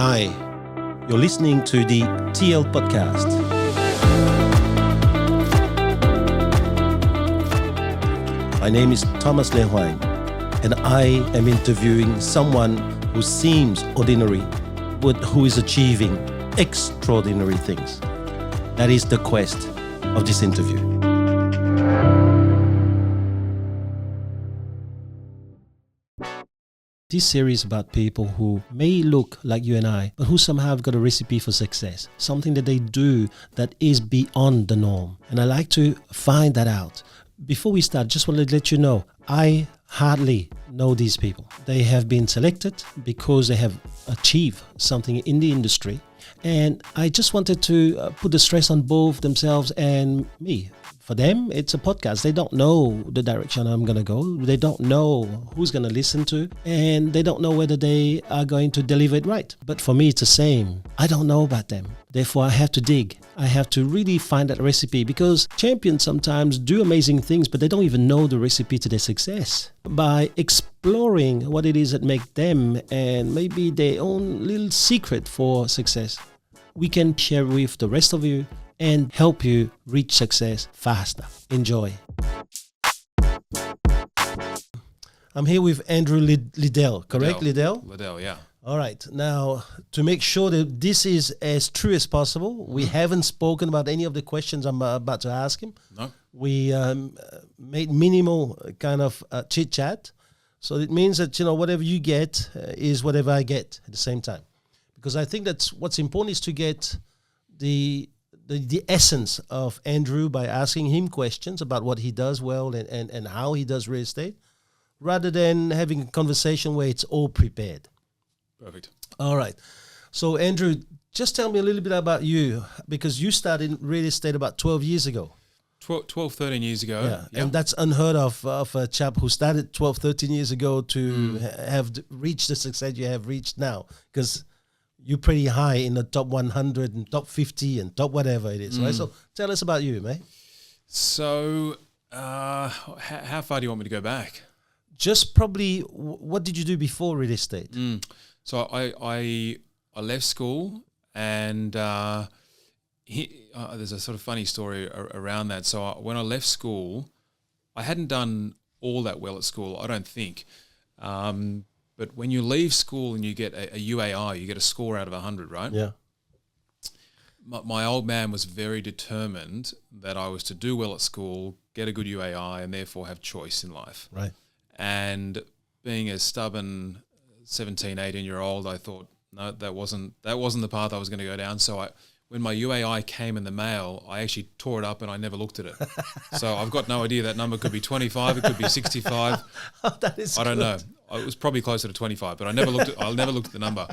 Hi, you're listening to the TL Podcast. My name is Thomas Le Hoang, and I am interviewing someone who seems ordinary, but who is achieving extraordinary things. That is the quest of this interview. This series is about people who may look like you and I, but who somehow have got a recipe for success, something that they do that is beyond the norm. And I like to find that out. Before we start, just want to let you know, I hardly know these people. They have been selected because they have achieved something in the industry. And I just wanted to put the stress on both themselves and me. For them, it's a podcast. They don't know the direction I'm going to go. They don't know who's going to listen to, and they don't know whether they are going to deliver it right. But for me, it's the same. I don't know about them. Therefore, I have to dig. I have to really find that recipe, because champions sometimes do amazing things, but they don't even know the recipe to their success. By exploring what it is that makes them and maybe their own little secret for success, we can share with the rest of you and help you reach success faster. Enjoy. I'm here with Andrew Liddell, correct? Liddell? Liddell, yeah. All right. Now, to make sure that this is as true as possible, we haven't spoken about any of the questions I'm about to ask him. No. We made minimal kind of chit-chat. So it means that, whatever you get is whatever I get at the same time. Because I think that's what's important, is to get the essence of Andrew by asking him questions about what he does well and how he does real estate, rather than having a conversation where it's all prepared. Perfect. All right. So Andrew, just tell me a little bit about you, because you started real estate about 12 years ago. 12, 13 years ago. Yeah. Yep. And that's unheard of a chap who started 12, 13 years ago to have reached the success you have reached now, because you're pretty high in the top 100 and top 50 and top whatever it is, right? So tell us about you, mate. So how far do you want me to go back? Just probably, what did you do before real estate? So I left school, and there's a sort of funny story around that. So when I left school, I hadn't done all that well at school, I don't think. But when you leave school and you get a UAI, you get a score out of 100, right? Yeah. My old man was very determined that I was to do well at school, get a good UAI, and therefore have choice in life. Right. And being a stubborn 17, 18-year-old, I thought, no, that wasn't the path I was going to go down. So when my UAI came in the mail, I actually tore it up and I never looked at it. So I've got no idea. That number could be 25, it could be 65. Oh, that is I don't know. It was probably closer to 25, but I never looked at the number,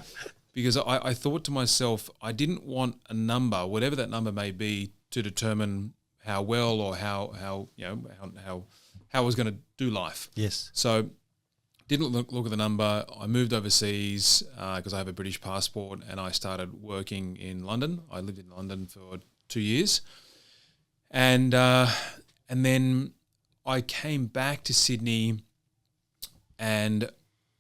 because I thought to myself, I didn't want a number, whatever that number may be, to determine how well or how I was going to do life. Yes. So didn't look at the number. I moved overseas because I have a British passport, and I started working in London. I lived in London for 2 years, and then I came back to Sydney, and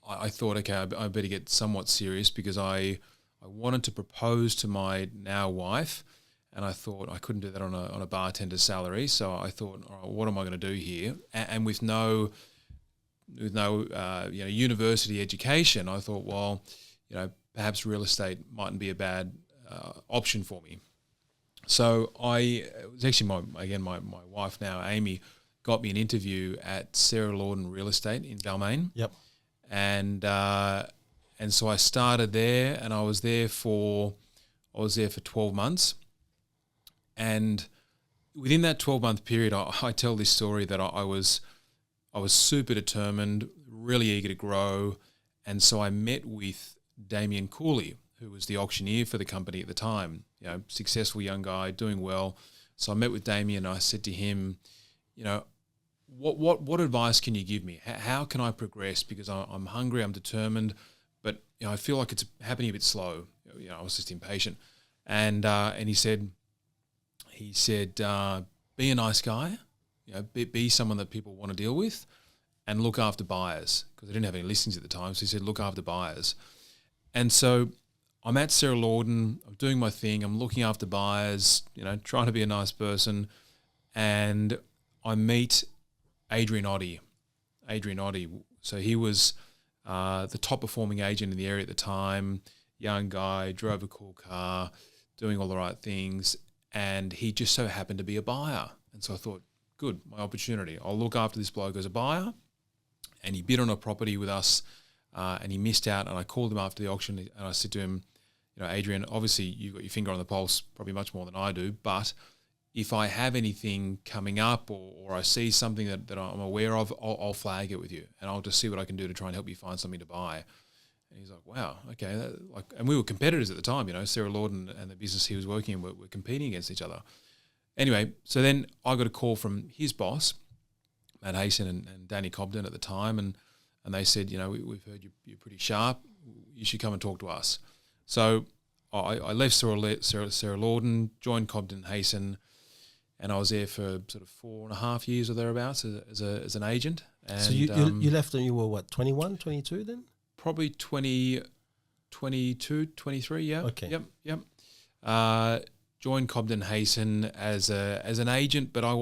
I thought, okay, I better get somewhat serious, because I wanted to propose to my now wife, and I thought I couldn't do that on a bartender's salary. So I thought, all right, what am I going to do here? And with no university education, I thought, well, perhaps real estate mightn't be a bad option for me. So it was actually my wife now, Amy, got me an interview at Sarah Lorden Real Estate in Balmain. Yep. And so I started there, and I was there for 12 months. And within that 12-month period, I tell this story that I was super determined, really eager to grow. And so I met with Damien Cooley, who was the auctioneer for the company at the time, successful young guy, doing well. So I met with Damien, and I said to him, what advice can you give me? How can I progress? Because I'm hungry, I'm determined, but I feel like it's happening a bit slow. I was just impatient. And he said, be a nice guy, be someone that people want to deal with, and look after buyers, because I didn't have any listings at the time. So he said, look after buyers. And so I'm at Sarah Lawden, I'm doing my thing, I'm looking after buyers, trying to be a nice person, and I meet Adrian Oddie. So he was the top performing agent in the area at the time, young guy, drove a cool car, doing all the right things, and he just so happened to be a buyer. And so I thought, good, my opportunity. I'll look after this bloke as a buyer. And he bid on a property with us, and he missed out. And I called him after the auction, and I said to him, Adrian, obviously you've got your finger on the pulse probably much more than I do, but if I have anything coming up or I see something that I'm aware of, I'll flag it with you, and I'll just see what I can do to try and help you find something to buy. And he's like, wow, okay. And we were competitors at the time, Sarah Lawden and the business he was working in were competing against each other. Anyway, so then I got a call from his boss, Matt Hayson and Danny Cobden at the time, and they said, we've heard you're pretty sharp. You should come and talk to us. So I left Sarah Lawden, joined Cobden and Hayson, and I was there for sort of 4.5 years or thereabouts as an agent. And so you left and you were what, 21, 22 then? Probably 20, 22, 23, yeah. Okay. Yep. Joined Cobden Hayson as an agent, but I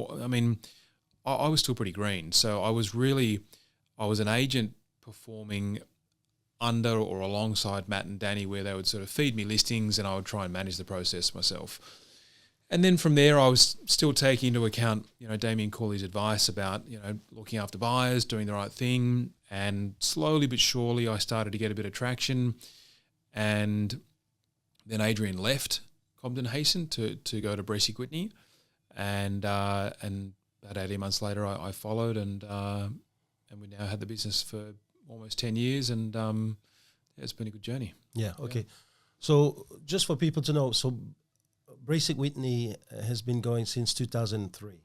was still pretty green. So I was an agent performing under or alongside Matt and Danny, where they would sort of feed me listings and I would try and manage the process myself. And then from there, I was still taking into account, Damien Cooley's advice about, looking after buyers, doing the right thing. And slowly but surely, I started to get a bit of traction. And then Adrian left Cobden Hayson to go to Bresic Whitney. And about 18 months later, I followed, and we now had the business for almost 10 years, and it's been a good journey. Yeah, okay. Yeah. So just for people to know, so Bresic Whitney has been going since 2003.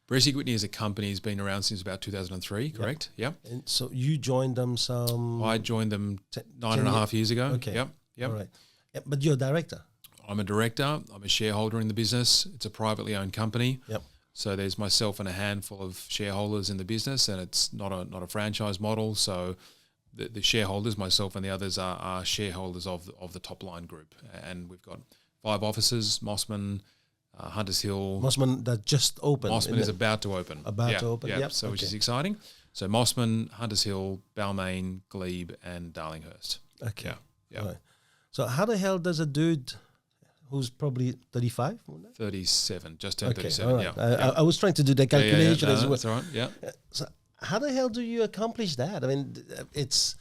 Bresic Whitney as a company has been around since about 2003, correct? Yep. And so you joined them I joined them 9.5 years ago. Okay. Yep. All right. Yeah, but you're a director. I'm a director. I'm a shareholder in the business. It's a privately owned company. Yep. So there's myself and a handful of shareholders in the business, and it's not a franchise model. So the shareholders, myself and the others, are shareholders of the top line group. And we've got 5 offices: Mossman, Hunters Hill. Mossman that just opened. Mossman is about to open. To open. Yep. So which is exciting. So Mossman, Hunters Hill, Balmain, Glebe, and Darlinghurst. Okay. Yeah. Right. So how the hell does a dude who's probably 35? 37, just turned 37, all right. yeah. I was trying to do the calculation as well. That's all right, yeah. So how the hell do you accomplish that? I mean, it's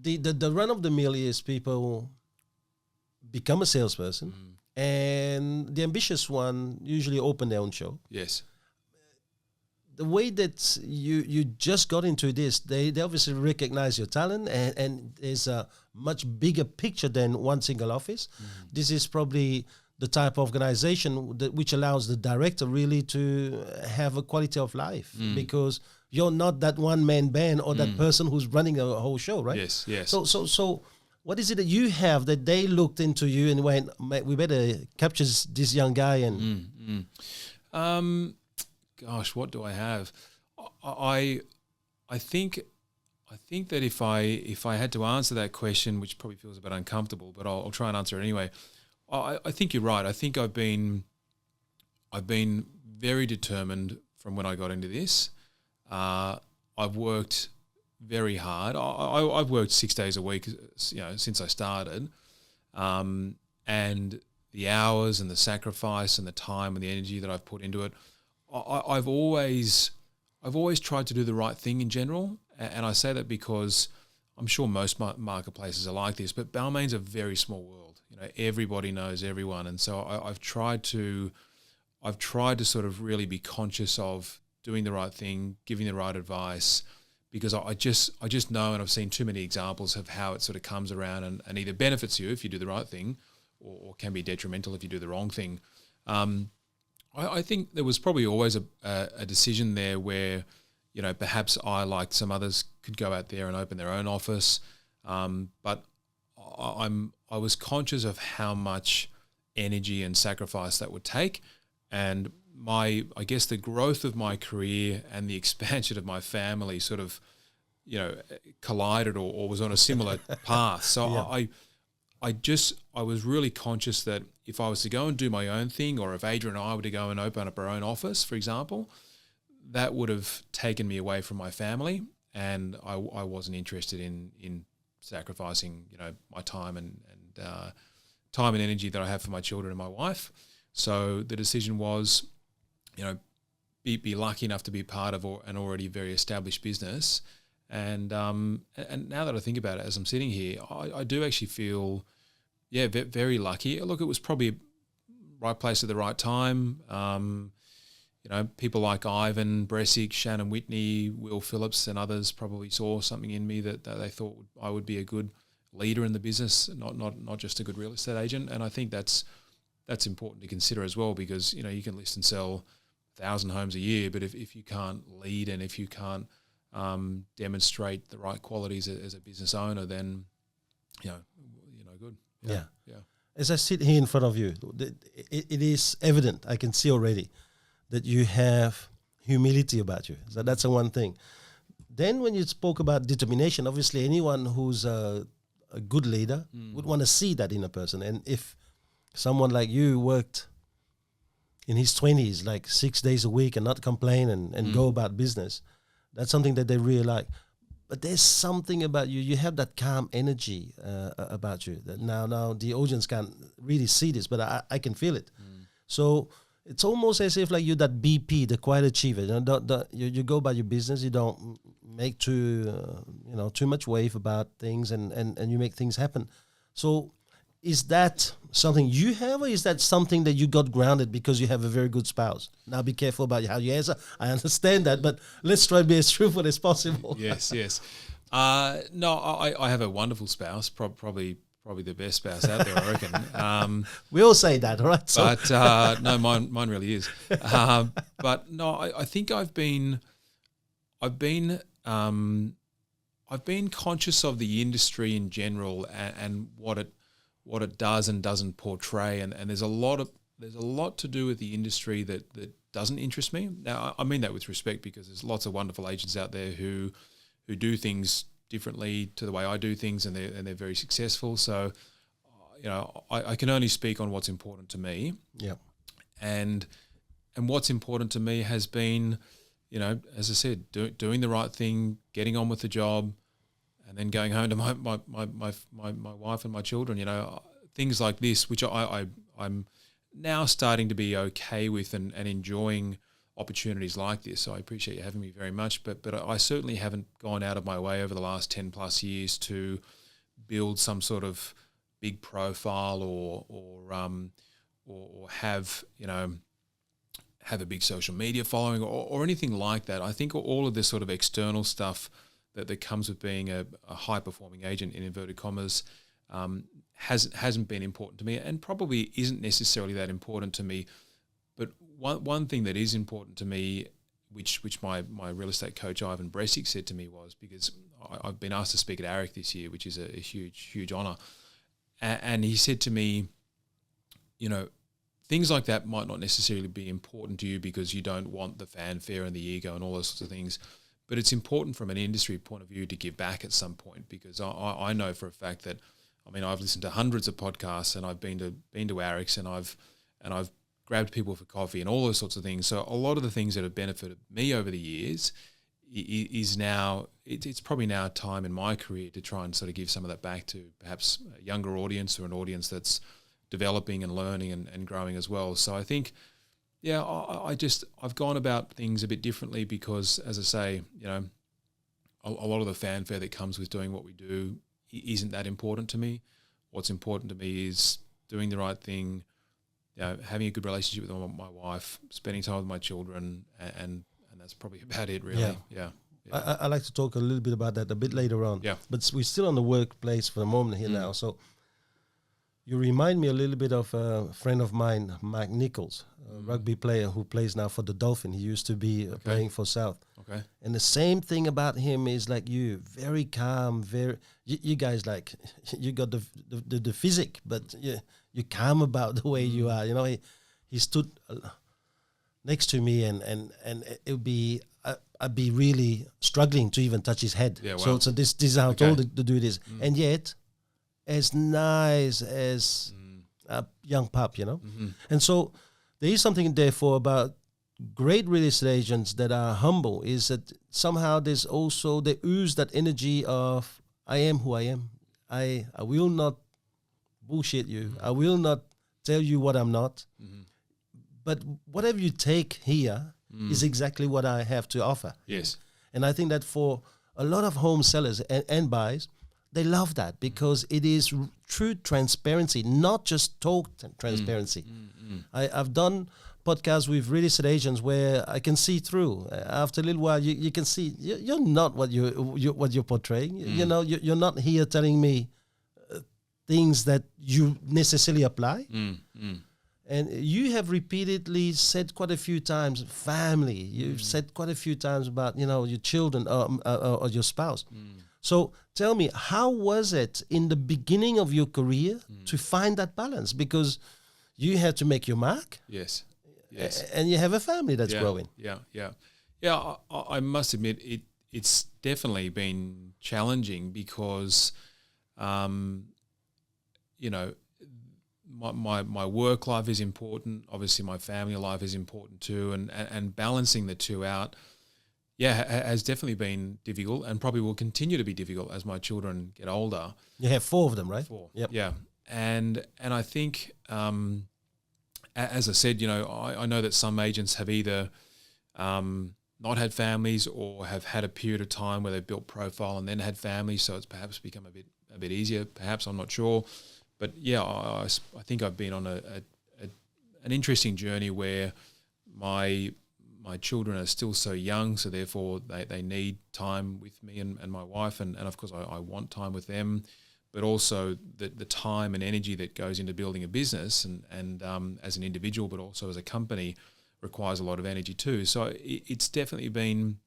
the run of the mill is people become a salesperson, and the ambitious one usually open their own show. Yes. The way that you just got into this, they obviously recognize your talent, and there's a much bigger picture than one single office. This is probably the type of organization which allows the director really to have a quality of life, because you're not that one-man band or that person who's running a whole show, right? Yes. So what is it that you have that they looked into you and went, we better capture this young guy? And gosh, what do I have? I think that if I had to answer that question, which probably feels a bit uncomfortable, but I'll try and answer it anyway. I think you're right. I think I've been very determined from when I got into this. I've worked very hard. I've worked 6 days a week, since I started, and the hours and the sacrifice and the time and the energy that I've put into it. I've always tried to do the right thing in general, and I say that because I'm sure most marketplaces are like this, but Balmain's a very small world. Everybody knows everyone, and so I've tried to sort of really be conscious of doing the right thing, giving the right advice, because I just know, and I've seen too many examples of how it sort of comes around and either benefits you if you do the right thing, or can be detrimental if you do the wrong thing. I think there was probably always a decision there where, perhaps I, like some others, could go out there and open their own office, but I was conscious of how much energy and sacrifice that would take, and I guess the growth of my career and the expansion of my family sort of, collided or was on a similar path. So I was really conscious that if I was to go and do my own thing, or if Adrian and I were to go and open up our own office, for example, that would have taken me away from my family, and I wasn't interested in sacrificing, my time and time and energy that I have for my children and my wife. So the decision was, be lucky enough to be part of an already very established business. And now that I think about it, as I'm sitting here, I do actually feel, very lucky. Look, it was probably right place at the right time. People like Ivan, Bresic, Shannon Whitney, Will Phillips, and others probably saw something in me that they thought I would be a good leader in the business, not just a good real estate agent. And I think that's important to consider as well, because you can list and sell 1,000 homes a year, but if you can't lead and if you can't demonstrate the right qualities as a business owner, then good. Yeah. As I sit here in front of you, it is evident, I can see already, that you have humility about you. So that's the one thing. Then when you spoke about determination, obviously anyone who's a good leader would want to see that in a person. And if someone like you worked in his 20s, like 6 days a week, and not complain and go about business, that's something that they really like. But there's something about you. You have that calm energy about you. That now the audience can't really see this, but I can feel it. So it's almost as if like you're that BP, the quiet achiever. You go about your business. You don't make too much wave about things, and you make things happen. So is that something you have, or is that something that you got grounded because you have a very good spouse? Now be careful about how you answer. I understand that, but let's try to be as truthful as possible. Yes. No, I have a wonderful spouse, probably the best spouse out there, I reckon. We all say that, all right? So. But no, mine really is. But no, I think I've been conscious of the industry in general and what it does and doesn't portray, and there's a lot to do with the industry that doesn't interest me. Now, I mean that with respect, because there's lots of wonderful agents out there who do things differently to the way I do things, and they're very successful. So, I can only speak on what's important to me. Yeah. And what's important to me has been, as I said, doing the right thing, getting on with the job, and then going home to my wife and my children. Things like this, which I'm now starting to be okay with and enjoying opportunities like this. So I appreciate you having me very much, but I certainly haven't gone out of my way over the last 10 plus years to build some sort of big profile or have a big social media following or anything like that. I think all of this sort of external stuff that comes with being a high performing agent, in inverted commas, hasn't been important to me, and probably isn't necessarily that important to me. But one thing that is important to me, which my real estate coach Ivan Bresic said to me, was, because I've been asked to speak at ARIC this year, which is a huge honour, and he said to me, things like that might not necessarily be important to you because you don't want the fanfare and the ego and all those sorts of things, but it's important from an industry point of view to give back at some point, because I know for a fact that, I've listened to hundreds of podcasts, and I've been to ARICs, and I've grabbed people for coffee and all those sorts of things. So a lot of the things that have benefited me over the years is now, it's probably now time in my career to try and sort of give some of that back to perhaps a younger audience, or an audience that's developing and learning and growing as well. So I think, I've gone about things a bit differently, because, as I say, a lot of the fanfare that comes with doing what we do isn't that important to me. What's important to me is doing the right thing, having a good relationship with my wife, spending time with my children, and that's probably about it, really. Yeah. I like to talk a little bit about that a bit later on. Yeah. But we're still on the workplace for the moment here now. So you remind me a little bit of a friend of mine, Mike Nichols, a rugby player who plays now for the Dolphin. He used to be playing for South. Okay. And the same thing about him is like you, very calm, you guys, like, you got the physique, but you're calm about the way you are. He stood next to me, and it would be, I'd be really struggling to even touch his head. Yeah, wow. So this is how I told to do this. And yet, as nice as a young pup, And so there is something therefore about great real estate agents that are humble, is that somehow there's also, they ooze that energy of, I am who I am. I will not bullshit you. I will not tell you what I'm not. But whatever you take here is exactly what I have to offer. Yes. And I think that for a lot of home sellers and buyers, they love that because it is true transparency, not just talk transparency. I've done podcasts with real estate agents where I can see through. After a little while, you can see you're not what you're portraying. You're not here telling me things that you necessarily apply. And you have repeatedly said quite a few times, family. You've said quite a few times about, your children or your spouse. So tell me, how was it in the beginning of your career to find that balance? Because you had to make your mark. Yes. And you have a family that's growing. Yeah. I must admit, it's definitely been challenging because, my work life is important. Obviously, my family life is important too, and balancing the two out, has definitely been difficult, and probably will continue to be difficult as my children get older. You have 4 of them, right? 4. Yep. Yeah, and I think, as I said, I know that some agents have either not had families or have had a period of time where they've built profile and then had families, so it's perhaps become a bit easier. Perhaps, I'm not sure. But I think I've been on an interesting journey where my children are still so young, so therefore they need time with me and my wife, and of course I want time with them, but also the time and energy that goes into building a business and as an individual, but also as a company, requires a lot of energy too. So it's definitely been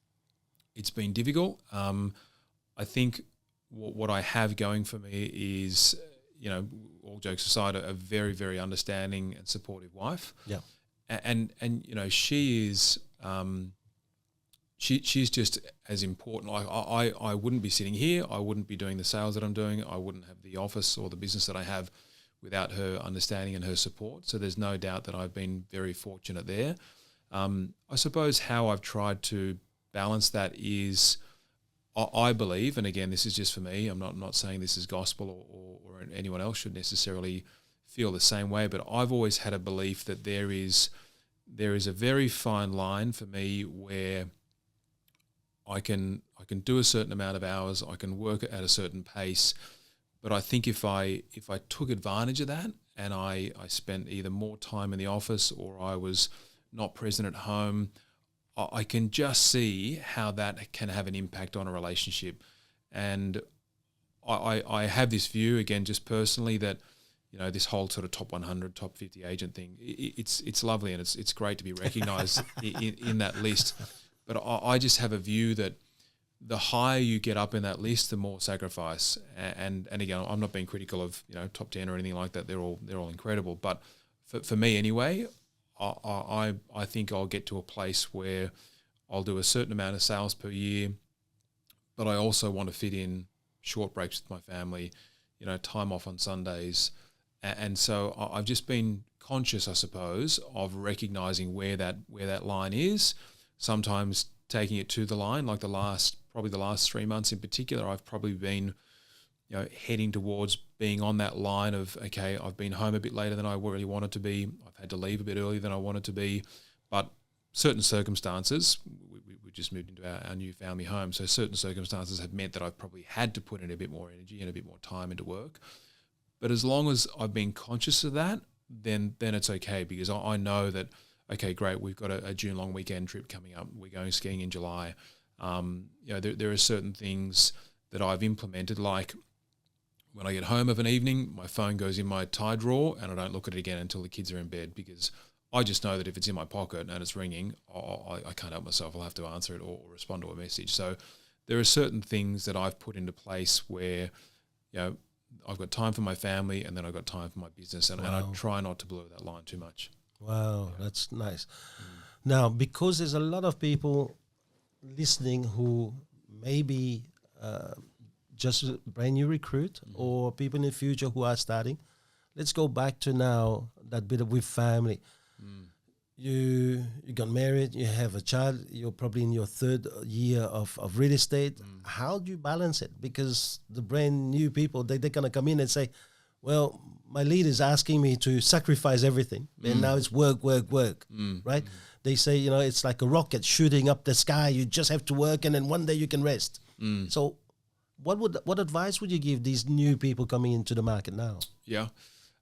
difficult. I think what I have going for me is, all jokes aside, a very, very understanding and supportive wife. Yeah. And she is, she's just as important. I wouldn't be sitting here. I wouldn't be doing the sales that I'm doing. I wouldn't have the office or the business that I have without her understanding and her support. So there's no doubt that I've been very fortunate there. I suppose how I've tried to balance that is, I believe, and again, this is just for me, I'm not saying this is gospel or anyone else should necessarily feel the same way, but I've always had a belief that there is a very fine line for me where I can do a certain amount of hours, I can work at a certain pace, but I think if I took advantage of that and I spent either more time in the office or I was not present at home, I can just see how that can have an impact on a relationship. And I have this view, again, just personally, that, this whole sort of top 100, top 50 agent thing, it's lovely and it's great to be recognized in that list. But I just have a view that the higher you get up in that list, the more sacrifice. And again, I'm not being critical of, top 10 or anything like that. They're all incredible. But for me anyway, I think I'll get to a place where I'll do a certain amount of sales per year, but I also want to fit in short breaks with my family, time off on Sundays. And so I've just been conscious, I suppose, of recognizing where that line is, sometimes taking it to the line, like the last 3 months in particular, I've probably been heading towards being on that line of, okay, I've been home a bit later than I really wanted to be. I've had to leave a bit earlier than I wanted to be. But certain circumstances, we just moved into our new family home, so certain circumstances have meant that I've probably had to put in a bit more energy and a bit more time into work. But as long as I've been conscious of that, then it's okay, because I know that, okay, great, we've got a June long weekend trip coming up. We're going skiing in July. There are certain things that I've implemented, like when I get home of an evening, my phone goes in my tie drawer and I don't look at it again until the kids are in bed, because I just know that if it's in my pocket and it's ringing, I can't help myself. I'll have to answer it or respond to a message. So there are certain things that I've put into place where, I've got time for my family and then I've got time for my business, and I try not to blur that line too much. Wow, that's nice. Now, because there's a lot of people listening who maybe just a brand new recruit or people in the future who are starting, let's go back to now that bit of with family. You got married, you have a child, you're probably in your third year of real estate. How do you balance it? Because the brand new people, they're going to come in and say, well, my leader is asking me to sacrifice everything. And now it's work, right? They say, it's like a rocket shooting up the sky. You just have to work and then one day you can rest. So what advice would you give these new people coming into the market now? Yeah.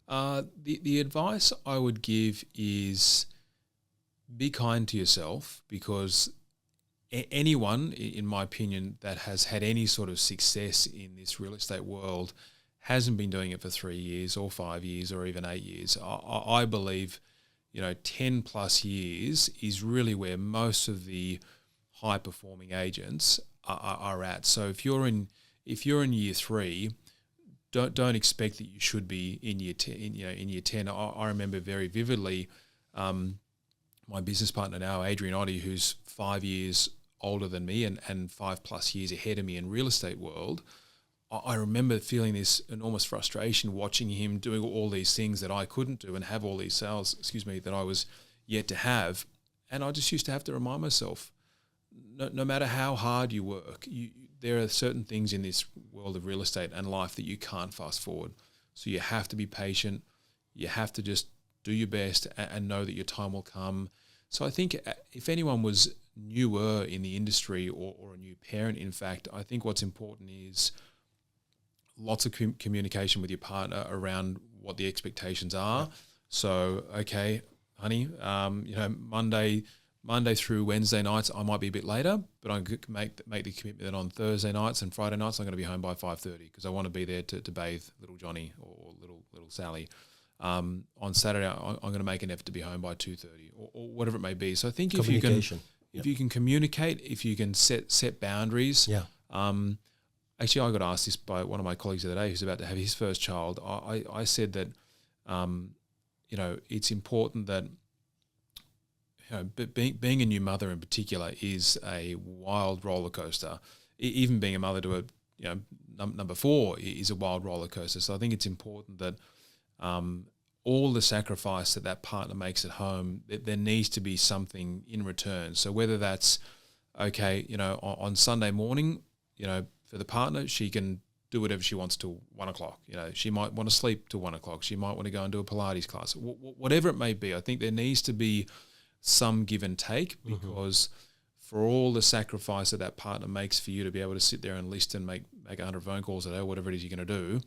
The advice I would give is be kind to yourself, because anyone, in my opinion, that has had any sort of success in this real estate world hasn't been doing it for 3 years or 5 years or even 8 years. I believe, 10 plus years is really where most of the high performing agents are at. So if you're in year 3, don't expect that you should be in year 10. In year 10, I remember very vividly. My business partner now, Adrian Oddie, who's 5 years older than me and 5+ years ahead of me in real estate world, I remember feeling this enormous frustration watching him doing all these things that I couldn't do and have all these sales, that I was yet to have. And I just used to have to remind myself, no matter how hard you work, there are certain things in this world of real estate and life that you can't fast forward. So you have to be patient. You have to just do your best and know that your time will come. So I think if anyone was newer in the industry or a new parent, in fact, I think what's important is lots of communication with your partner around what the expectations are. Yeah. So, okay, honey, Monday through Wednesday nights, I might be a bit later, but I could make the commitment that on Thursday nights and Friday nights, I'm going to be home by 5:30 because I want to be there to bathe little Johnny or little Sally. On Saturday, I'm going to make an effort to be home by 2:30 or whatever it may be. So I think if you can communicate, if you can set boundaries. Yeah. Actually, I got asked this by one of my colleagues the other day who's about to have his first child. I said that, it's important that, being a new mother in particular is a wild roller coaster. Even being a mother to number 4 is a wild roller coaster. So I think it's important that all the sacrifice that partner makes at home, there needs to be something in return. So whether that's, on Sunday morning, for the partner, she can do whatever she wants till 1 o'clock. She might want to sleep till 1 o'clock. She might want to go and do a Pilates class. Whatever it may be, I think there needs to be some give and take, because for all the sacrifice that partner makes for you to be able to sit there and list and make 100 phone calls a day, or whatever it is you're going to do,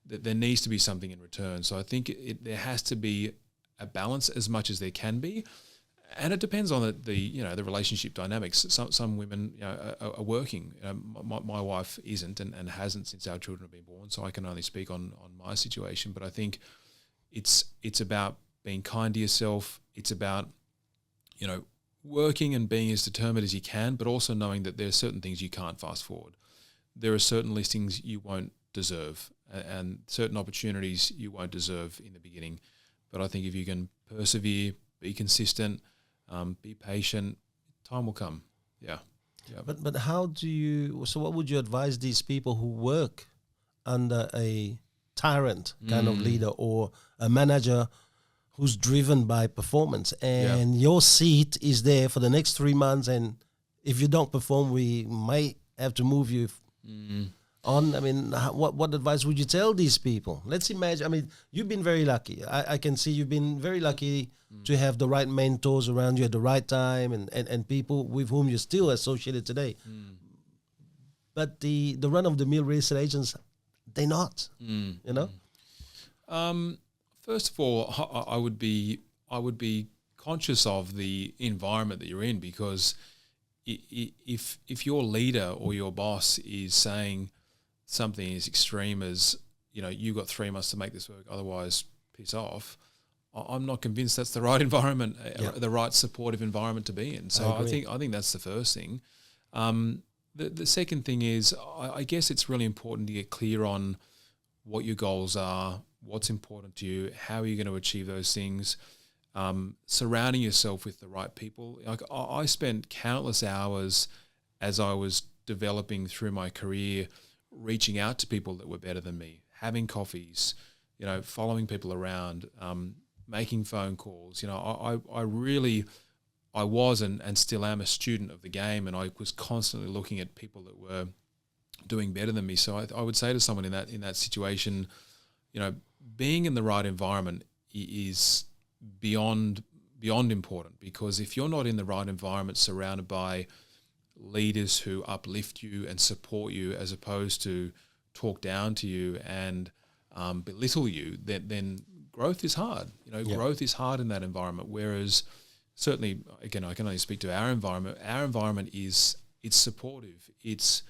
there needs to be something in return. So I think there has to be a balance as much as there can be. And it depends on the relationship dynamics. Some women are working. My wife isn't and hasn't since our children have been born, so I can only speak on my situation. But I think it's about being kind to yourself. It's about working and being as determined as you can, but also knowing that there are certain things you can't fast forward. There are certain listings you won't deserve and certain opportunities you won't deserve in the beginning. But I think if you can persevere, be consistent, be patient, time will come. Yeah. But how do you? So what would you advise these people who work under a tyrant kind of leader or a manager who's driven by performance, and your seat is there for the next 3 months, and if you don't perform, we might have to move you on? I mean, what advice would you tell these people? Let's imagine, I mean, you've been very lucky. I can see you've been very lucky to have the right mentors around you at the right time and people with whom you're still associated today. But the run-of-the-mill real estate agents, they're not, First of all, I would be conscious of the environment that you're in, because if your leader or your boss is saying something as extreme as, you've got 3 months to make this work, otherwise piss off, I'm not convinced that's the right environment, the right supportive environment to be in. So I think that's the first thing. The second thing is, I guess it's really important to get clear on what your goals are, what's important to you, how are you going to achieve those things, surrounding yourself with the right people. Like I spent countless hours as I was developing through my career reaching out to people that were better than me, having coffees, following people around, making phone calls. I was and still am a student of the game, and I was constantly looking at people that were doing better than me. So I would say to someone in that situation, being in the right environment is beyond important, because if you're not in the right environment, surrounded by leaders who uplift you and support you, as opposed to talk down to you and belittle you, then growth is hard. Growth is hard in that environment. Whereas, certainly, again, I can only speak to our environment. Our environment it's supportive. It's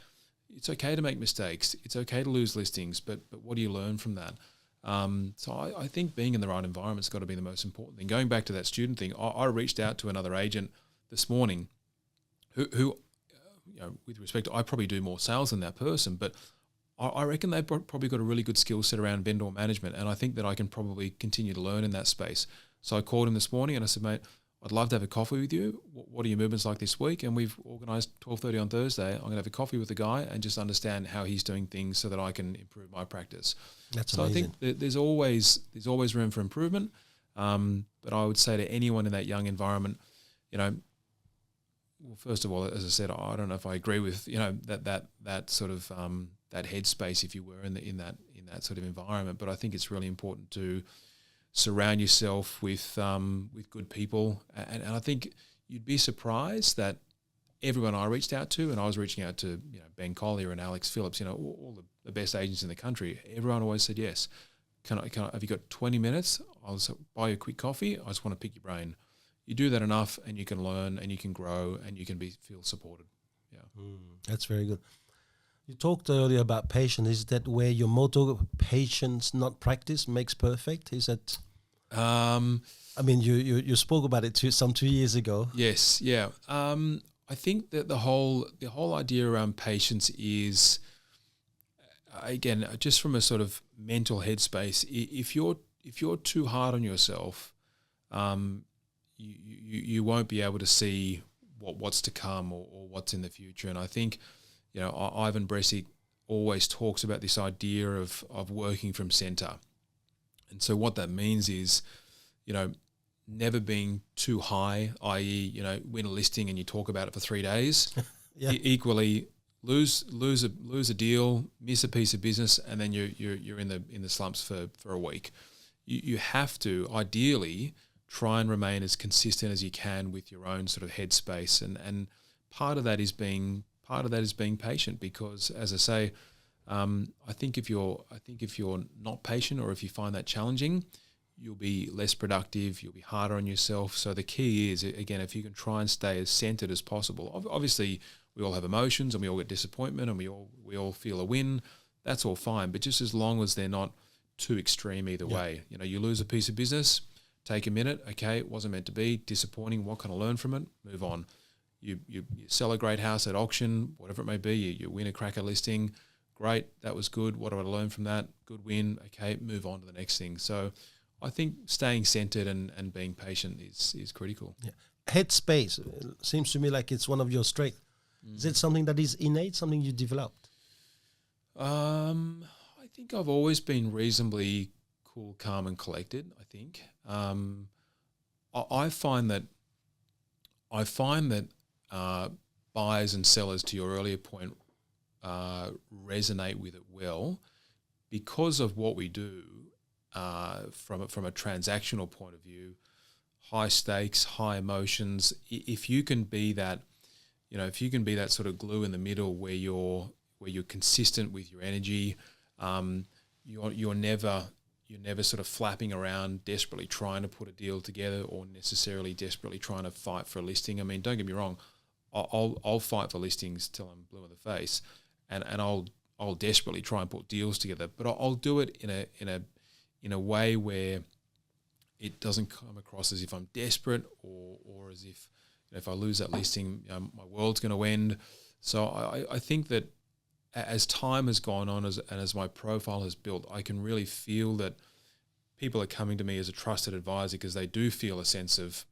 okay to make mistakes. It's okay to lose listings, but what do you learn from that? So I think being in the right environment's got to be the most important thing. Going back to that student thing, I reached out to another agent this morning who with respect to, I probably do more sales than that person, but I reckon they've probably got a really good skill set around vendor management, and I think that I can probably continue to learn in that space. So I called him this morning and I said, mate, I'd love to have a coffee with you. What are your movements like this week? And we've organised 12:30 on Thursday. I'm going to have a coffee with the guy and just understand how he's doing things so that I can improve my practice. That's so amazing. I think there's always room for improvement. But I would say to anyone in that young environment, well, first of all, as I said, I don't know if I agree with that sort of that headspace, if you were in that sort of environment. But I think it's really important to surround yourself with good people, and I think you'd be surprised that everyone I reached out to, and I was reaching out to Ben Collier and Alex Phillips, all the best agents in the country. Everyone always said yes. Can I? Have you got 20 minutes? I'll buy you a quick coffee. I just want to pick your brain. You do that enough, and you can learn, and you can grow, and you can feel supported. Yeah, that's very good. You talked earlier about patience. Is that where your motto, patience, not practice, makes perfect? Is that? I mean, you spoke about it some 2 years ago. Yes, yeah. I think that the whole idea around patience is, again, just from a sort of mental headspace. If you're too hard on yourself, you won't be able to see what's to come or what's in the future. And I think, Ivan Bresic always talks about this idea of working from center. And so what that means is, never being too high, i.e., win a listing and you talk about it for 3 days. Yeah. Equally, lose a deal, miss a piece of business, and then you're in the slumps for a week. You have to ideally try and remain as consistent as you can with your own sort of headspace, and part of that is being patient, because, as I say, I think if you're not patient, or if you find that challenging, you'll be less productive, you'll be harder on yourself. So the key is, again, if you can try and stay as centered as possible. Obviously, we all have emotions, and we all get disappointment, and we all feel a win. That's all fine, but just as long as they're not too extreme either way. You lose a piece of business, take a minute. Okay, it wasn't meant to be. Disappointing. What can I learn from it? Move on. You sell a great house at auction, whatever it may be. You win a cracker listing. Great, that was good. What do I learn from that? Good win. Okay, move on to the next thing. So I think staying centered and being patient is critical. Yeah. Headspace seems to me like it's one of your strengths. Is it something that is innate, something you developed? I think I've always been reasonably cool, calm, and collected. I think I find that buyers and sellers, to your earlier point, resonate with it well because of what we do. From a transactional point of view, high stakes, high emotions. If you can be that, sort of glue in the middle where you're consistent with your energy, you're never sort of flapping around desperately trying to put a deal together, or necessarily desperately trying to fight for a listing. I mean, don't get me wrong, I'll fight for listings till I'm blue in the face, and I'll desperately try and put deals together, but I'll do it in a way where it doesn't come across as if I'm desperate or as if I lose that listing, my world's going to end. So I think that as time has gone on, and as my profile has built, I can really feel that people are coming to me as a trusted advisor because they do feel a sense of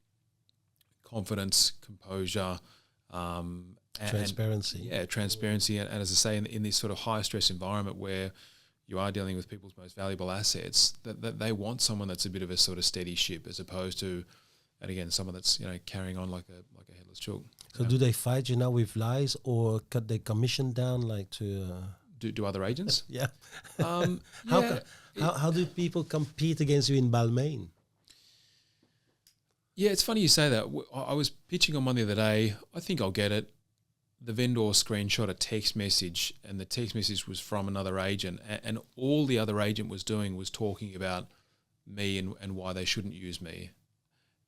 confidence, composure, Transparency. Transparency. And as I say, in this sort of high stress environment where you are dealing with people's most valuable assets, that they want someone that's a bit of a sort of steady ship, as opposed to, and again, someone that's carrying on like a headless chook. So do they fight you now with lies, or cut their commission down, like to? Do other agents? Yeah. Yeah. How do people compete against you in Balmain? Yeah, it's funny you say that. I was pitching on one the other day. I think I'll get it. The vendor screenshot a text message, and the text message was from another agent, and all the other agent was doing was talking about me and why they shouldn't use me.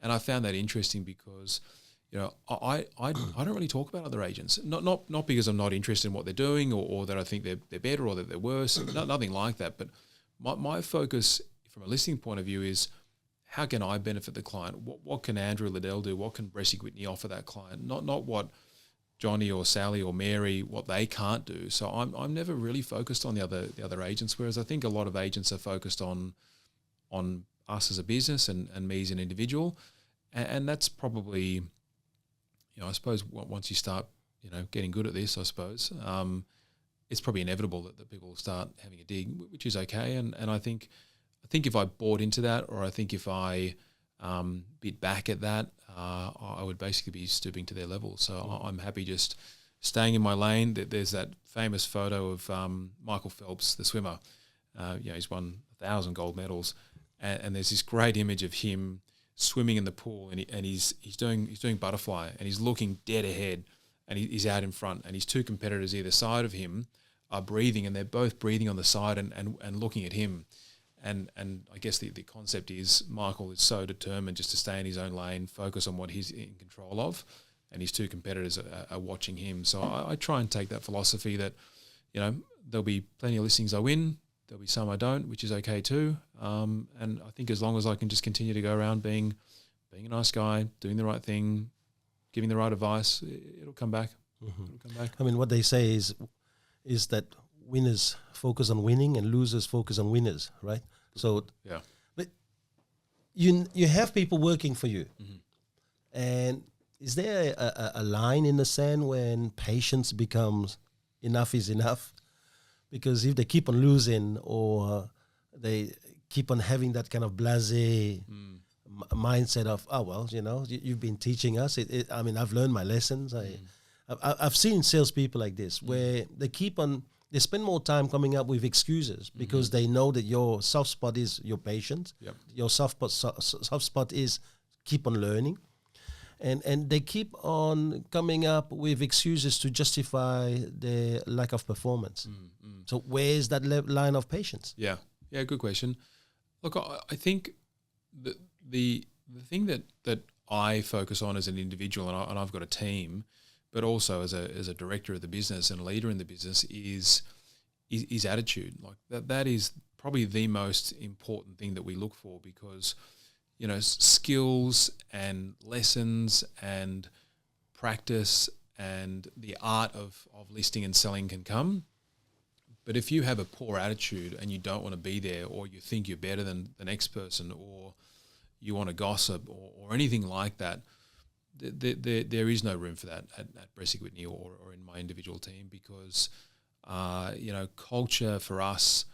And I found that interesting because, I don't really talk about other agents. Not because I'm not interested in what they're doing or that I think they're better or that they're worse. Nothing like that. But my focus from a listing point of view is, how can I benefit the client? What can Andrew Liddell do? What can Bresic Whitney offer that client? Not what Johnny or Sally or Mary, what they can't do. So I'm never really focused on the other agents, whereas I think a lot of agents are focused on us as a business and me as an individual. And that's probably, I suppose once you start, getting good at this, I suppose, it's probably inevitable that people will start having a dig, which is okay. And I think if I bought into that, or I think if I bit back at that, I would basically be stooping to their level. So I'm happy just staying in my lane. There's that famous photo of Michael Phelps, the swimmer. He's won 1,000 gold medals, and there's this great image of him swimming in the pool, and he's doing butterfly, and he's looking dead ahead, and he's out in front, and his two competitors either side of him are breathing, and they're both breathing on the side and looking at him. And I guess the concept is Michael is so determined just to stay in his own lane, focus on what he's in control of, and his two competitors are watching him. So I try and take that philosophy that, there'll be plenty of listings I win, there'll be some I don't, which is okay too. And I think as long as I can just continue to go around being a nice guy, doing the right thing, giving the right advice, it'll come back. Mm-hmm. It'll come back. I mean, what they say is that winners focus on winning and losers focus on winners, right? So yeah, but you have people working for you, mm-hmm. and is there a line in the sand when patience becomes enough is enough? Because if they keep on losing, or they keep on having that kind of blasé mindset of, oh well, you've been teaching us. I mean, I've learned my lessons. I've seen salespeople like this where they spend more time coming up with excuses because they know that your soft spot is your patience. Yep. Your soft spot is keep on learning. And they keep on coming up with excuses to justify their lack of performance. So where's that line of patience? Yeah, good question. Look, I think the thing that I focus on as an individual, and I've got a team, but also as a director of the business and a leader in the business, is attitude. Like that is probably the most important thing that we look for, because skills and lessons and practice and the art of listing and selling can come. But if you have a poor attitude and you don't want to be there, or you think you're better than the next person, or you want to gossip or anything like that, there is no room for that at Bresic Whitney or in my individual team, because culture for us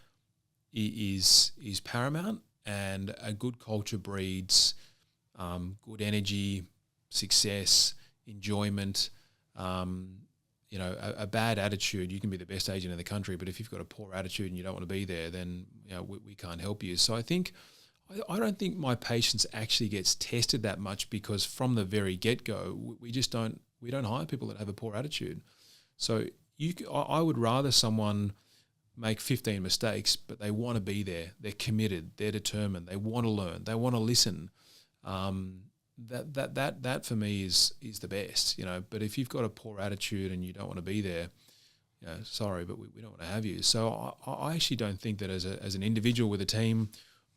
is paramount, and a good culture breeds good energy, success, enjoyment. A bad attitude, you can be the best agent in the country, but if you've got a poor attitude and you don't want to be there, then we can't help you. So I don't think my patience actually gets tested that much, because from the very get-go, we don't hire people that have a poor attitude. So I would rather someone make 15 mistakes, but they want to be there, they're committed, they're determined, they want to learn, they want to listen. That for me is the best, But if you've got a poor attitude and you don't want to be there, sorry, but we don't want to have you. So I actually don't think that as an individual with a team,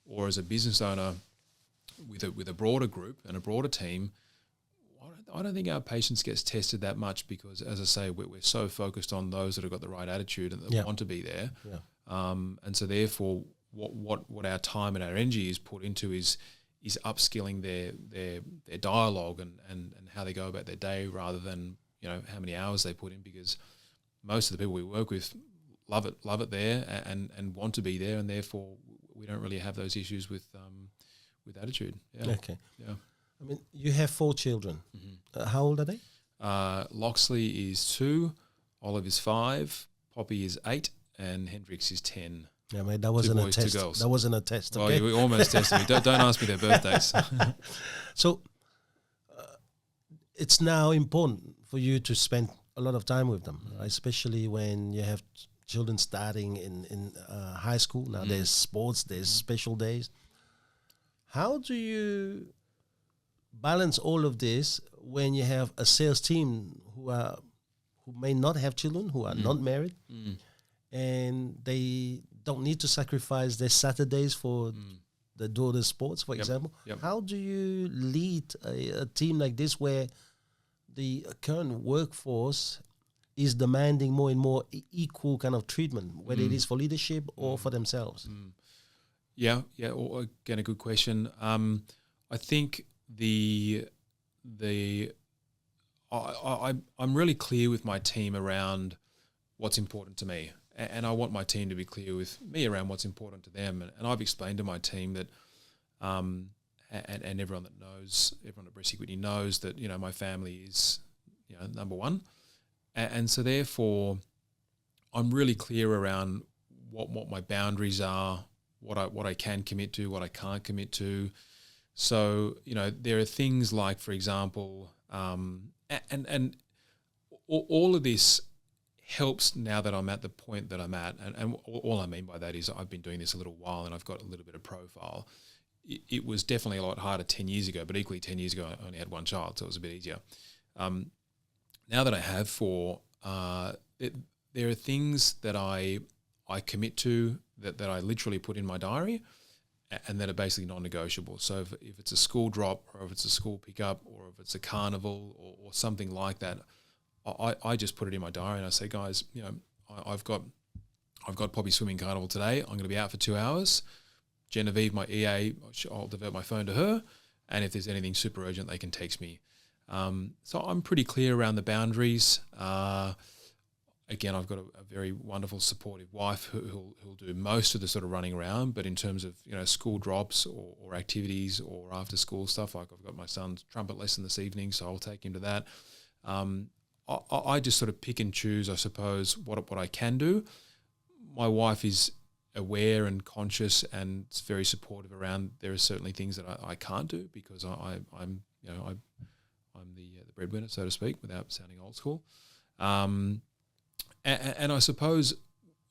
or as a business owner with a broader group and a broader team, I don't think our patience gets tested that much, because, as I say, we're so focused on those that have got the right attitude and that want to be there. Yeah. And so therefore, what our time and our energy is put into is upskilling their dialogue and how they go about their day, rather than how many hours they put in, because most of the people we work with love it there and want to be there, and therefore we don't really have those issues with attitude. Yeah. Okay. Yeah. I mean, you have 4 children. How old are they? Loxley is 2, Olive is 5, Poppy is 8, and Hendrix is 10. Yeah, mate, that wasn't a boys, 2 test. girls. That wasn't a test. Oh, Okay. you almost tested me. Don't ask me their birthdays. So it's now important for you to spend a lot of time with them, right? Especially when you have children starting in high school. Now there's sports, there's special days. How do you balance all of this when you have a sales team who may not have children, who are not married, and they don't need to sacrifice their Saturdays for the daughter's sports, for example? Yep. How do you lead a team like this where the current workforce is demanding more and more equal kind of treatment, whether it is for leadership or for themselves? Yeah. Again, a good question. I think I'm really clear with my team around what's important to me, and I want my team to be clear with me around what's important to them. And I've explained to my team that, and everyone that knows, everyone at Bresic Whitney knows that my family is number one, and so therefore I'm really clear around what my boundaries are, what I can commit to, what I can't commit to. So there are things like, for example, and all of this helps now that I'm at the point that I'm at, and all I mean by that is I've been doing this a little while and I've got a little bit of profile. It was definitely a lot harder 10 years ago, but equally 10 years ago I only had 1 child, so it was a bit easier. Now that I have 4, there are things that I commit to that I literally put in my diary, and that are basically non-negotiable. So if it's a school drop, or if it's a school pickup, or if it's a carnival or something like that, I just put it in my diary and I say, guys, I've got Poppy swimming carnival today. I'm going to be out for 2 hours. Genevieve, my EA, I'll divert my phone to her, and if there's anything super urgent, they can text me. So I'm pretty clear around the boundaries. Again, I've got a very wonderful, supportive wife who'll do most of the sort of running around. But in terms of school drops or activities or after school stuff, like I've got my son's trumpet lesson this evening, so I'll take him to that. I just sort of pick and choose, I suppose, what I can do. My wife is aware and conscious and is very supportive around. There are certainly things that I can't do because I'm the breadwinner, so to speak, without sounding old school. And I suppose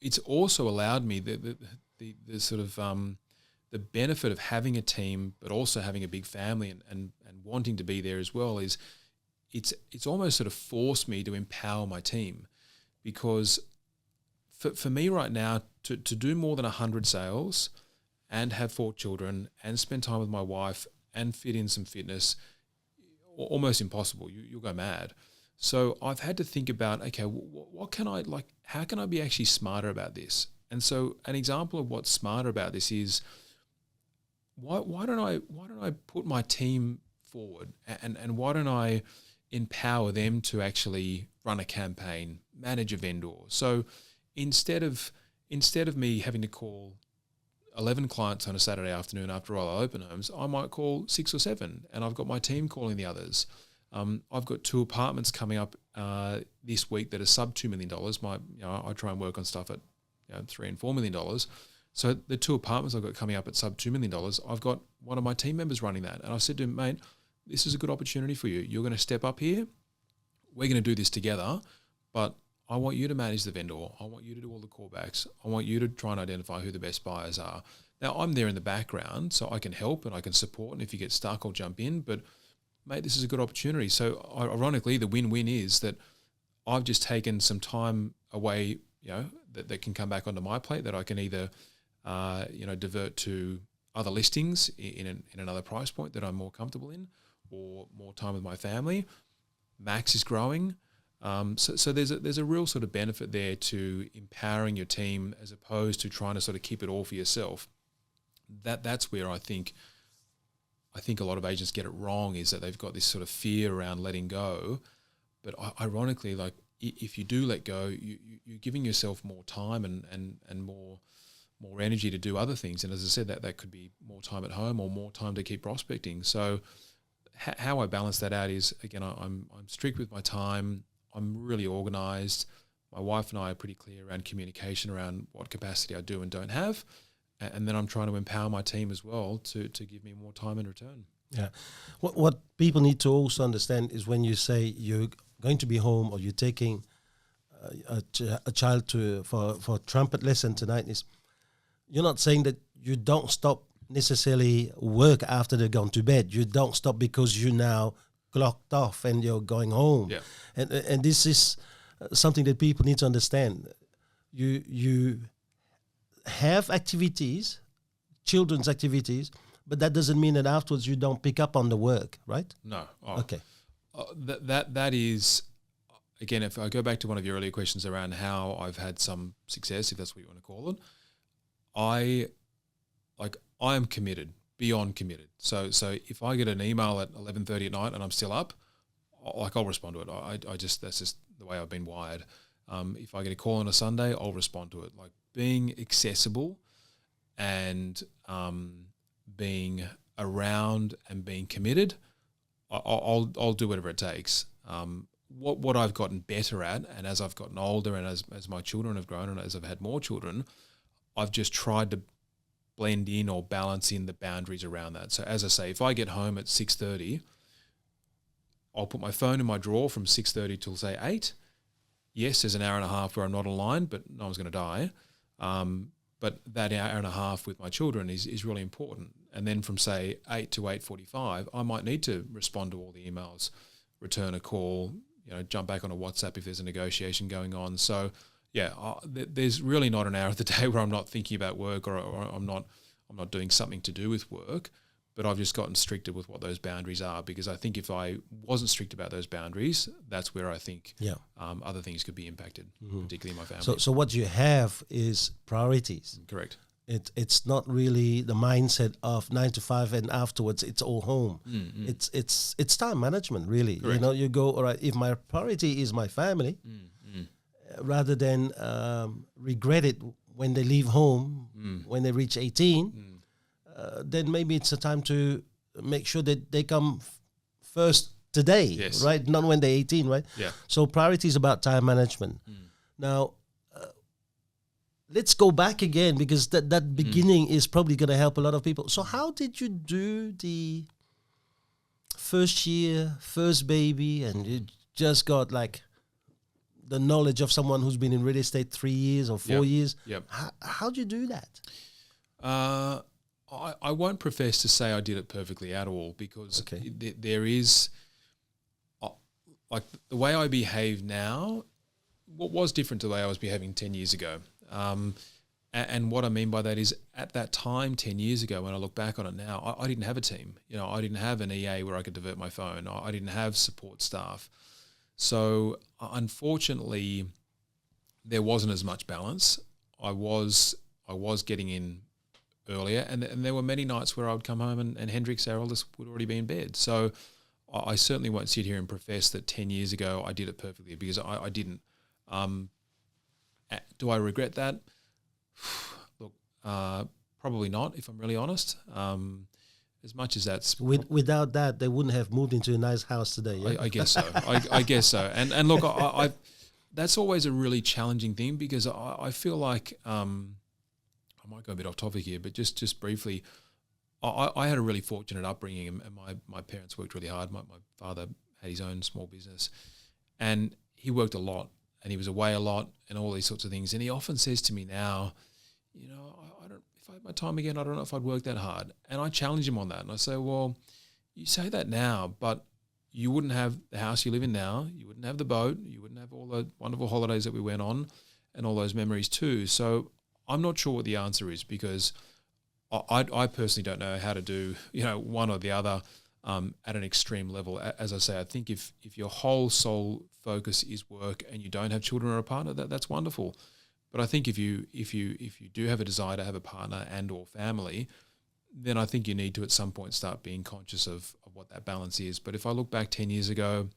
it's also allowed me the sort of the benefit of having a team, but also having a big family and wanting to be there as well is it's almost sort of forced me to empower my team, because for me right now to do more than 100 sales and have 4 children and spend time with my wife and fit in some fitness, almost impossible. You'll go mad. So I've had to think about, okay, what can I, like, how can I be actually smarter about this? And so an example of what's smarter about this is why don't I put my team forward and why don't I empower them to actually run a campaign, manage a vendor? So instead of me having to call 11 clients on a Saturday afternoon after all our open homes, I might call 6 or 7, and I've got my team calling the others. I've got 2 apartments coming up this week that are sub $2 million. I try and work on stuff at $3 and $4 million. So the 2 apartments I've got coming up at sub $2 million, I've got one of my team members running that. And I said to him, mate, this is a good opportunity for you. You're going to step up here. We're going to do this together, but I want you to manage the vendor. I want you to do all the callbacks. I want you to try and identify who the best buyers are. Now, I'm there in the background, so I can help and I can support. And if you get stuck, I'll jump in. But mate, this is a good opportunity. So ironically, the win-win is that I've just taken some time away, that can come back onto my plate that I can either, divert to other listings in another price point that I'm more comfortable in, or more time with my family. Max is growing. So there's a real sort of benefit there to empowering your team as opposed to trying to sort of keep it all for yourself. That's where I think a lot of agents get it wrong, is that they've got this sort of fear around letting go. But ironically, like if you do let go, you're giving yourself more time and more energy to do other things. And as I said, that could be more time at home or more time to keep prospecting. So how I balance that out is, again, I'm strict with my time. I'm really organised. My wife and I are pretty clear around communication, around what capacity I do and don't have. And then I'm trying to empower my team as well to give me more time in return. Yeah. What people need to also understand is when you say you're going to be home or you're taking a child for trumpet lesson tonight, is you're not saying that you don't stop necessarily work after they've gone to bed. You don't stop because you now clocked off and you're going home. Yeah. And this is something that people need to understand. You have activities, children's activities, but that doesn't mean that afterwards you don't pick up on the work, right? No. Okay. That is, again, if I go back to one of your earlier questions around how I've had some success, if that's what you want to call it, I am committed, beyond committed. So if I get an email at 11:30 at night and I'm still up, I'll respond to it. I just, that's just the way I've been wired. If I get a call on a Sunday, I'll respond to it. Like being accessible and being around and being committed, I'll do whatever it takes. What I've gotten better at, and as I've gotten older and as my children have grown and as I've had more children, I've just tried to blend in or balance in the boundaries around that. So as I say, if I get home at 6:30, I'll put my phone in my drawer from 6:30 till say 8. Yes, there's an hour and a half where I'm not online, but no one's going to die. But that hour and a half with my children is really important. And then from say 8 to 8:45, I might need to respond to all the emails, return a call, jump back on a WhatsApp if there's a negotiation going on. So yeah, there's really not an hour of the day where I'm not thinking about work or I'm not doing something to do with work. But I've just gotten stricter with what those boundaries are, because I think if I wasn't strict about those boundaries, that's where I think other things could be impacted, particularly my family. So what you have is priorities. Correct. It's not really the mindset of 9 to 5 and afterwards it's all home. It's time management, really. Correct. You go, all right, if my priority is my family, rather than regret it when they leave home, when they reach 18, then maybe it's a time to make sure that they come first today, yes. right? Not when they're 18, right? Yeah. So priority is about time management. Now, let's go back again, because that beginning is probably going to help a lot of people. So how did you do the first year, first baby, and you just got like the knowledge of someone who's been in real estate 3 years or 4 years? Yep. How'd you do that? I won't profess to say I did it perfectly at all, because there is, like the way I behave now, what was different to the way I was behaving 10 years ago. And what I mean by that is, at that time 10 years ago, when I look back on it now, I didn't have a team. I didn't have an EA where I could divert my phone. I didn't have support staff. So unfortunately, there wasn't as much balance. I was getting in earlier, and there were many nights where I would come home and Hendrix, our oldest, would already be in bed. So I certainly won't sit here and profess that 10 years ago I did it perfectly, because I didn't. Do I regret that? Look, probably not, if I'm really honest. As much as that's... Without that, they wouldn't have moved into a nice house today. Yeah? I guess so. I guess so. And look, I that's always a really challenging thing, because I feel like... I might go a bit off topic here, but just briefly, I had a really fortunate upbringing, and my parents worked really hard. My father had his own small business, and he worked a lot, and he was away a lot, and all these sorts of things. And he often says to me now, I don't. If I had my time again, I don't know if I'd work that hard. And I challenge him on that, and I say, well, you say that now, but you wouldn't have the house you live in now. You wouldn't have the boat. You wouldn't have all the wonderful holidays that we went on, and all those memories too. So I'm not sure what the answer is, because I personally don't know how to do one or the other at an extreme level. As I say, I think if your whole sole focus is work and you don't have children or a partner, that's wonderful. But I think if you do have a desire to have a partner and or family, then I think you need to at some point start being conscious of what that balance is. But if I look back 10 years ago,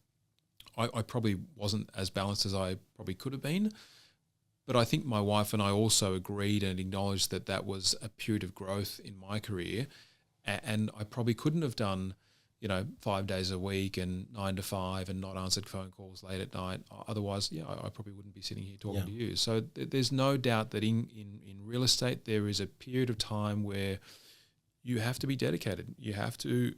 I probably wasn't as balanced as I probably could have been. But I think my wife and I also agreed and acknowledged that that was a period of growth in my career. And I probably couldn't have done, 5 days a week and 9 to 5 and not answered phone calls late at night. Otherwise, I probably wouldn't be sitting here talking to you. So there's no doubt that in real estate, there is a period of time where you have to be dedicated. You have to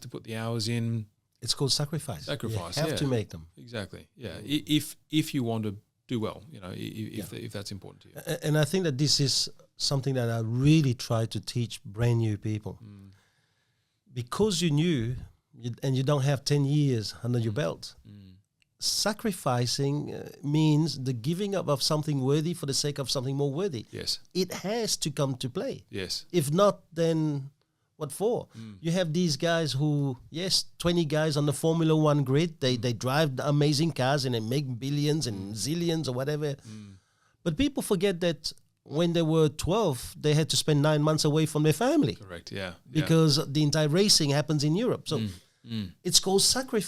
put the hours in. It's called sacrifice. You have to make them. Exactly. Yeah. If you want to do well, if that's important to you. And I think that this is something that I really try to teach brand new people. Because you knew and you don't have 10 years under your belt, sacrificing means the giving up of something worthy for the sake of something more worthy. Yes. It has to come to play. Yes. If not, then what for? You have these guys who, 20 guys on the Formula One grid, they drive amazing cars and they make billions and zillions or whatever. But people forget that when they were 12, they had to spend 9 months away from their family. Correct, yeah. Because the entire racing happens in Europe. So it's called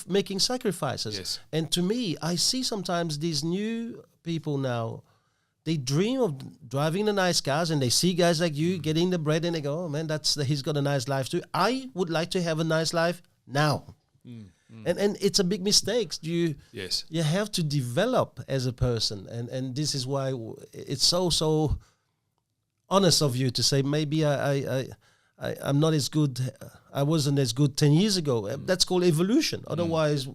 making sacrifices. Yes. And to me, I see sometimes these new people now, they dream of driving the nice cars and they see guys like you getting the bread and they go, oh man, he's got a nice life too. I would like to have a nice life now. And it's a big mistake. You have to develop as a person. And this is why it's so honest of you to say, maybe I'm not as good. I wasn't as good 10 years ago. That's called evolution. Otherwise,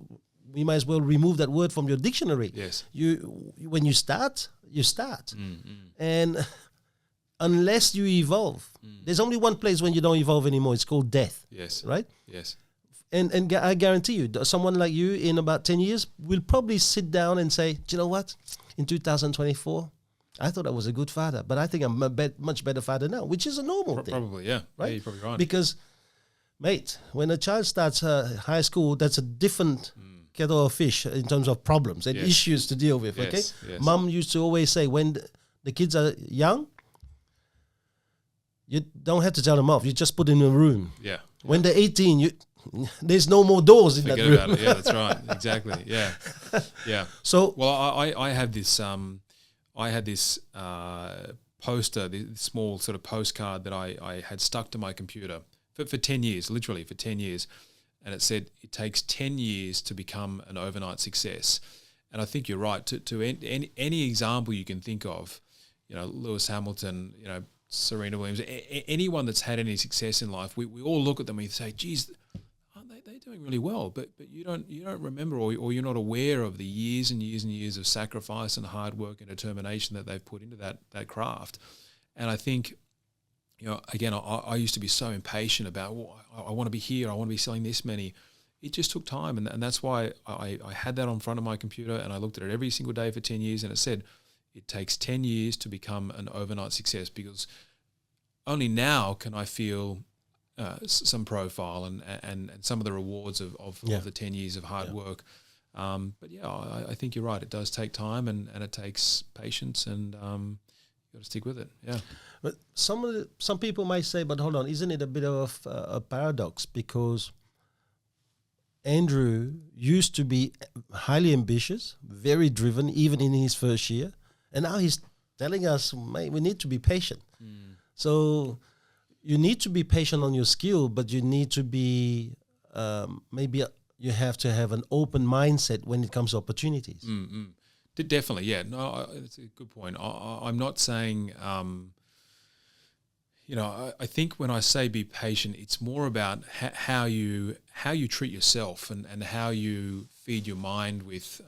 we might as well remove that word from your dictionary. Yes. When you start, you start. And unless you evolve, there's only one place when you don't evolve anymore. It's called death. Yes. Right? Yes. And I guarantee you, someone like you in about 10 years will probably sit down and say, do you know what? In 2024, I thought I was a good father, but I think I'm a much better father now, which is a normal thing. Probably, yeah. Right? Yeah, you're probably right. Because, mate, when a child starts high school, that's a different kettle of fish in terms of problems and issues to deal with, okay? Yes. Mom used to always say, when the kids are young, you don't have to tell them off. You just put them in a room. Yeah. When they're 18, there's no more doors in that room. Forget about it. Yeah, that's right. Exactly. Yeah. Yeah. So, well, I had this poster, this small sort of postcard that I had stuck to my computer for 10 years, literally for 10 years. And it said, it takes 10 years to become an overnight success. And I think you're right. To any example you can think of, Lewis Hamilton, Serena Williams, anyone that's had any success in life, we all look at them and we say, geez, aren't they doing really well? But you don't remember or you're not aware of the years and years and years of sacrifice and hard work and determination that they've put into that craft. And I think, again, I used to be so impatient about, I want to be here, I want to be selling this many. It just took time. And that's why I had that on front of my computer and I looked at it every single day for 10 years and it said, it takes 10 years to become an overnight success, because only now can I feel some profile and some of the rewards of the 10 years of hard work. But I think you're right. It does take time and it takes patience and you've got to stick with it. Yeah. But some people might say, but hold on, isn't it a bit of a paradox? Because Andrew used to be highly ambitious, very driven, even in his first year. And now he's telling us, mate, we need to be patient. So you need to be patient on your skill, but you need to be, maybe you have to have an open mindset when it comes to opportunities. Definitely, yeah. No, it's a good point. I'm not saying, I think when I say be patient, it's more about how you treat yourself and how you feed your mind with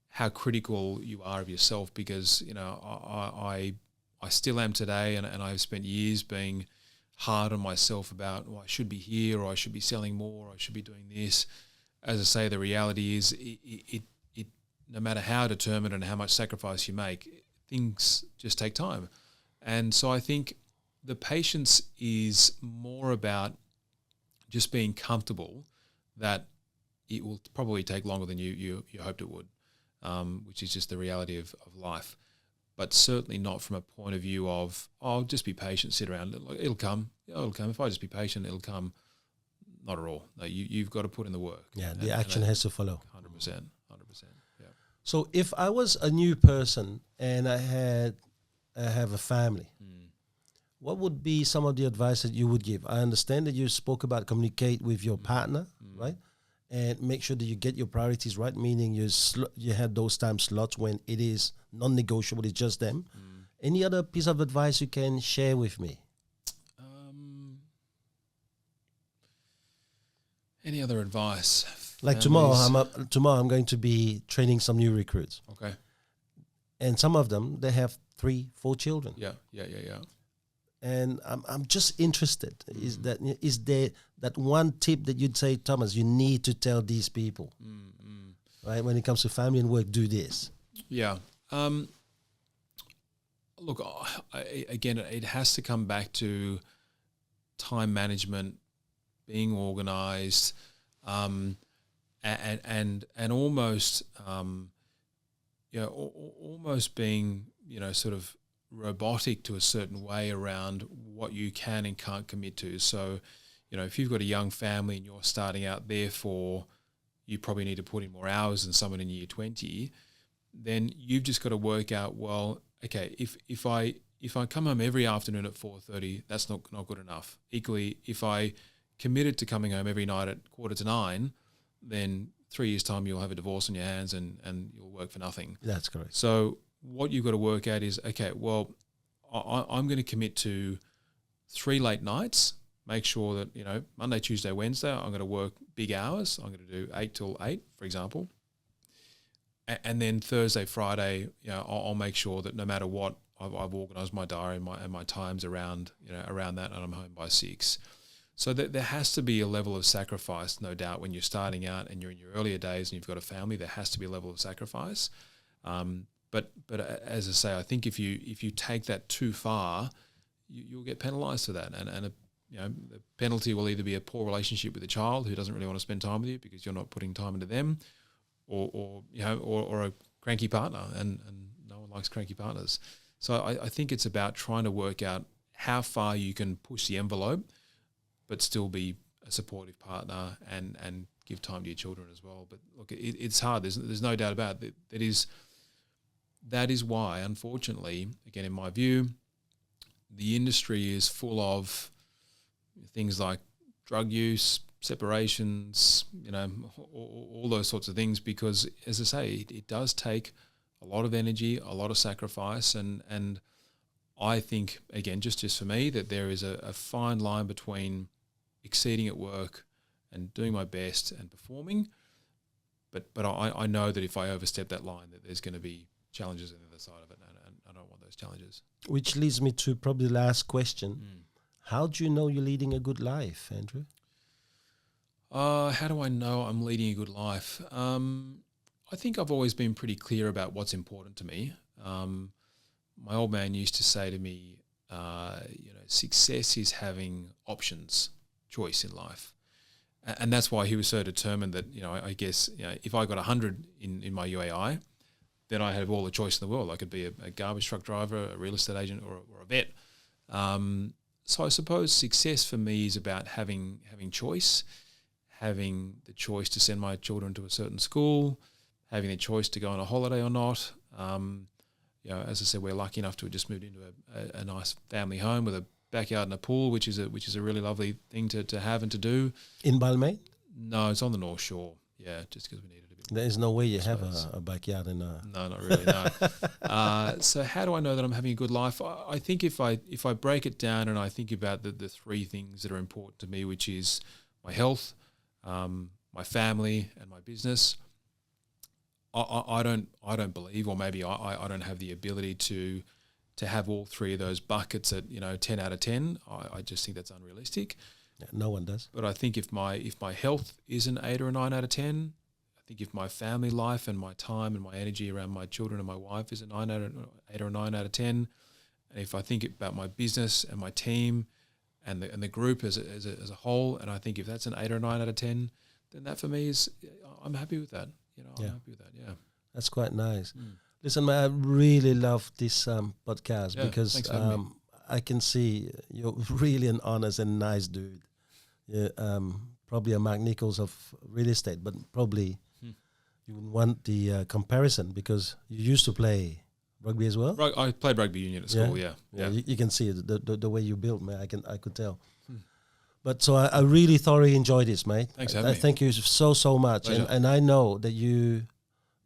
how critical you are of yourself, because I still am today, and I've spent years being hard on myself about, I should be here, or I should be selling more, or I should be doing this. As I say, the reality is, it no matter how determined and how much sacrifice you make, things just take time. And so I think the patience is more about just being comfortable that it will probably take longer than you hoped it would. Which is just the reality of life, but certainly not from a point of view of, just be patient, sit around, it'll come. It'll come. If I just be patient, it'll come. Not at all. No, you've got to put in the work. Yeah, the action has to follow. 100%. 100%. Yeah. So if I was a new person and I have a family, what would be some of the advice that you would give? I understand that you spoke about communicate with your partner, right? And make sure that you get your priorities right, meaning you have those time slots when it is non-negotiable, it's just them. Any other piece of advice you can share with me? Any other advice? Like Families? tomorrow I'm going to be training some new recruits. Okay. And some of them, they have 3-4 children. Yeah. And I'm just interested. Is there that one tip that you'd say, Thomas, you need to tell these people, right? When it comes to family and work, do this. Yeah. Look, again, it has to come back to time management, being organised, and almost, almost being, sort of robotic to a certain way around what you can and can't commit to. So, if you've got a young family and you're starting out, therefore you probably need to put in more hours than someone in year 20, then you've just got to work out, well, okay, if I come home every afternoon at 4:30, that's not good enough. Equally, if I committed to coming home every night at 8:45, then 3 years' time you'll have a divorce on your hands and you'll work for nothing. That's correct. So what you've got to work out is, okay, well, I'm going to commit to 3 late nights. Make sure that, Monday, Tuesday, Wednesday, I'm going to work big hours. I'm going to do 8 till 8, for example. And then Thursday, Friday, I'll make sure that no matter what, I've organised my diary and my times around that, and I'm home by 6. So there has to be a level of sacrifice, no doubt, when you're starting out and you're in your earlier days and you've got a family. There has to be a level of sacrifice. But as I say, I think if you take that too far, you'll get penalised for that, and the penalty will either be a poor relationship with the child who doesn't really want to spend time with you because you're not putting time into them, or a cranky partner, and no one likes cranky partners. So I think it's about trying to work out how far you can push the envelope, but still be a supportive partner and give time to your children as well. But look, it's hard. There's no doubt about it. That is why, unfortunately, again, in my view, the industry is full of things like drug use, separations, all those sorts of things, because, as I say, it does take a lot of energy, a lot of sacrifice, and I think, again, just for me, that there is a fine line between exceeding at work and doing my best and performing, but I know that if I overstep that line, that there's going to be challenges on the other side of it, and I don't want those challenges. Which leads me to probably the last question. How do you know you're leading a good life, Andrew? How do I know I'm leading a good life? I think I've always been pretty clear about what's important to me. My old man used to say to me, success is having options, choice in life. And that's why he was so determined that, I guess, if I got 100 in my UAI, then I have all the choice in the world. I could be a garbage truck driver, a real estate agent, or a vet. So I suppose success for me is about having choice, having the choice to send my children to a certain school, having the choice to go on a holiday or not. As I said, we're lucky enough to have just moved into a nice family home with a backyard and a pool, which is a really lovely thing to have and to do. In Balmain? No, it's on the North Shore. Yeah, just because we needed a bit. There's no way you have a backyard in a... No, not really, no. So how do I know that I'm having a good life? I think if I break it down and I think about the 3 things that are important to me, which is my health, my family, and my business, I don't believe, or maybe I don't have the ability to have all 3 of those buckets at 10 out of 10. I just think that's unrealistic. Yeah, no one does. But I think if my health is an 8 or a 9 out of 10, I think if my family life and my time and my energy around my children and my wife is a 8 or a 9 out of 10, and if I think about my business and my team and the group as a whole, and I think if that's an 8 or 9 out of 10, then that for me is, I'm happy with that. I'm happy with that. Yeah, that's quite nice. Listen, man, I really love this podcast because I can see you're really an honest and nice dude. Yeah, probably a Mark Nichols of real estate, but probably you would want the comparison, because you used to play rugby as well. I played rugby union at school. Yeah. You can see it, the way you built, man. I could tell. But so I really thoroughly enjoyed this, mate. Thanks for having me. Thank you so much. Pleasure. And I know that your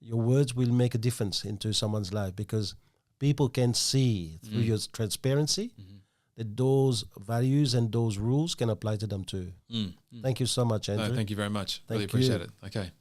words will make a difference into someone's life, because people can see through your transparency that those values and those rules can apply to them too. Thank you so much, Andrew. No, thank you very much. Really Thank appreciate you. it. Okay.